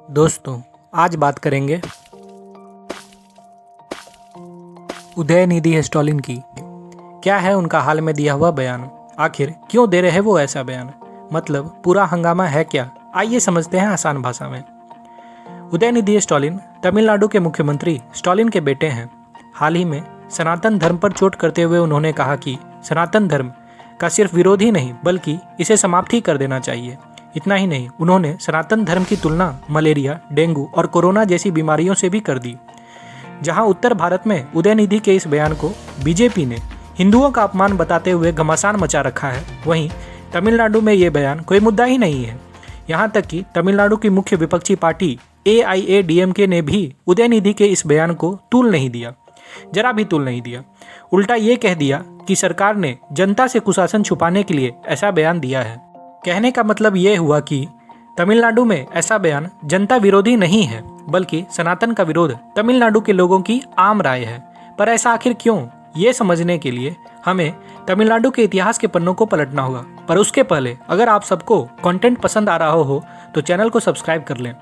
दोस्तों, आज बात करेंगे उदयनिधि स्टॉलिन की। क्या है उनका हाल में दिया हुआ बयान? आखिर क्यों दे रहे हैं वो ऐसा बयान? मतलब पूरा हंगामा है क्या? आइए समझते हैं आसान भाषा में। उदयनिधि स्टॉलिन तमिलनाडु के मुख्यमंत्री स्टॉलिन के बेटे हैं। हाल ही में सनातन धर्म पर चोट करते हुए उन्होंने कहा कि सनातन धर्म का सिर्फ विरोध ही नहीं बल्कि इसे समाप्त ही कर देना चाहिए। इतना ही नहीं, उन्होंने सनातन धर्म की तुलना मलेरिया, डेंगू और कोरोना जैसी बीमारियों से भी कर दी। जहां उत्तर भारत में उदयनिधि के इस बयान को बीजेपी ने हिंदुओं का अपमान बताते हुए घमासान मचा रखा है, वहीं तमिलनाडु में ये बयान कोई मुद्दा ही नहीं है। यहाँ तक कि तमिलनाडु की मुख्य विपक्षी पार्टी AIADMK ने भी उदयनिधि के इस बयान को तूल नहीं दिया, जरा भी तूल नहीं दिया। उल्टा ये कह दिया कि सरकार ने जनता से कुशासन छुपाने के लिए ऐसा बयान दिया है। कहने का मतलब ये हुआ कि तमिलनाडु में ऐसा बयान जनता विरोधी नहीं है बल्कि सनातन का विरोध तमिलनाडु के लोगों की आम राय है। पर ऐसा आखिर क्यों, ये समझने के लिए हमें तमिलनाडु के इतिहास के पन्नों को पलटना होगा। पर उसके पहले अगर आप सबको कंटेंट पसंद आ रहा हो तो चैनल को सब्सक्राइब कर लें।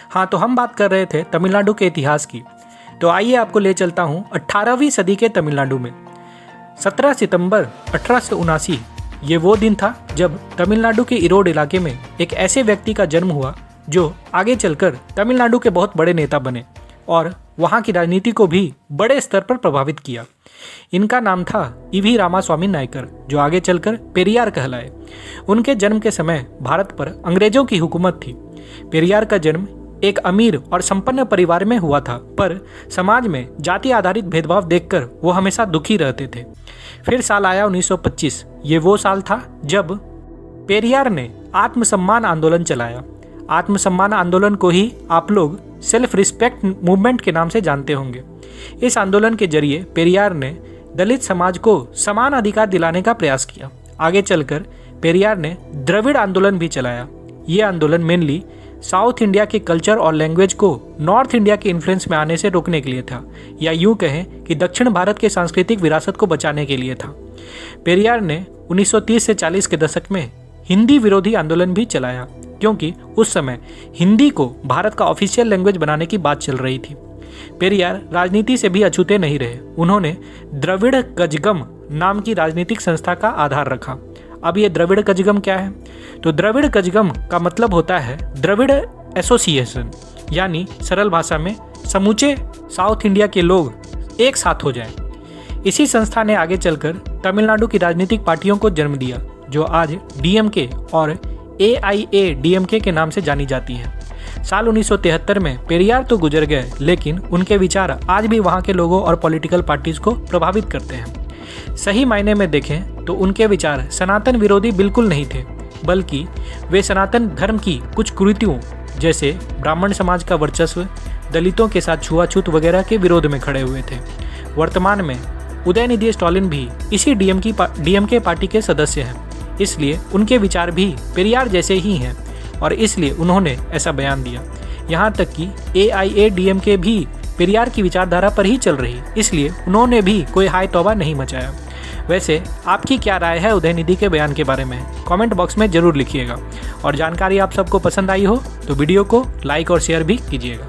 हाँ, तो हम बात कर रहे थे तमिलनाडु के इतिहास की, तो आइए आपको ले चलता हूँ 18वीं सदी के तमिलनाडु में। 17 सितंबर 1879 ये वो दिन था जब तमिलनाडु के इरोड इलाके में एक ऐसे व्यक्ति का जन्म हुआ जो आगे चलकर तमिलनाडु के बहुत बड़े नेता बने और वहाँ की राजनीति को भी बड़े स्तर पर प्रभावित किया। इनका नाम था EV रामास्वामी नायकर, जो आगे चलकर पेरियार कहलाए। उनके जन्म के समय भारत पर अंग्रेजों की हुकूमत थी। पेरियार का जन्म एक अमीर और संपन्न परिवार में हुआ था, पर समाज में जाति आधारित भेदभाव देखकर वो हमेशा दुखी रहते थे। फिर साल आया 1925। ये वो साल था जब पेरियार ने आत्मसम्मान आंदोलन चलाया। आत्मसम्मान आंदोलन को ही आप लोग सेल्फ रिस्पेक्ट मूवमेंट के नाम से जानते होंगे। इस आंदोलन के जरिए पेरियार ने दलित समाज को समान अधिकार दिलाने का प्रयास किया। आगे चलकर पेरियार ने द्रविड़ आंदोलन भी चलाया। ये आंदोलन मेनली साउथ इंडिया के कल्चर और लैंग्वेज को नॉर्थ इंडिया के इन्फ्लुएंस में आने से रोकने के लिए था, या यूं कहें कि दक्षिण भारत के सांस्कृतिक विरासत को बचाने के लिए था। पेरियार ने 1930 से 40 के दशक में हिंदी विरोधी आंदोलन भी चलाया, क्योंकि उस समय हिंदी को भारत का ऑफिशियल लैंग्वेज बनाने की बात चल रही थी। पेरियार राजनीति से भी अछूते नहीं रहे। उन्होंने द्रविड़ कजगम नाम की राजनीतिक संस्था का आधार रखा। अब ये द्रविड़ कजगम क्या है? तो द्रविड़ कजगम का मतलब होता है द्रविड़ एसोसिएशन, यानी सरल भाषा में समूचे साउथ इंडिया के लोग एक साथ हो जाएं। इसी संस्था ने आगे चलकर तमिलनाडु की राजनीतिक पार्टियों को जन्म दिया, जो आज DMK और AIADMK के नाम से जानी जाती है। साल 1973 में पेरियार तो गुजर गए, लेकिन उनके विचार आज भी वहाँ के लोगों और पॉलिटिकल पार्टीज को प्रभावित करते हैं। सही मायने में देखें तो उनके विचार सनातन विरोधी बिल्कुल नहीं थे, बल्कि वे सनातन धर्म की कुछ कुरीतियों जैसे ब्राह्मण समाज का वर्चस्व, दलितों के साथ छुआछूत वगैरह के विरोध में खड़े हुए थे। वर्तमान में उदयनिधि स्टॉलिन भी इसी DMK पार्टी के सदस्य हैं, इसलिए उनके विचार भी पेरियार जैसे ही हैं और इसलिए उन्होंने ऐसा बयान दिया। यहाँ तक कि AIADMK भी पेरियार की विचारधारा पर ही चल रही, इसलिए उन्होंने भी कोई हाय तौबा नहीं मचाया। वैसे आपकी क्या राय है उदयनिधि के बयान के बारे में? कमेंट बॉक्स में ज़रूर लिखिएगा। और जानकारी आप सबको पसंद आई हो तो वीडियो को लाइक और शेयर भी कीजिएगा।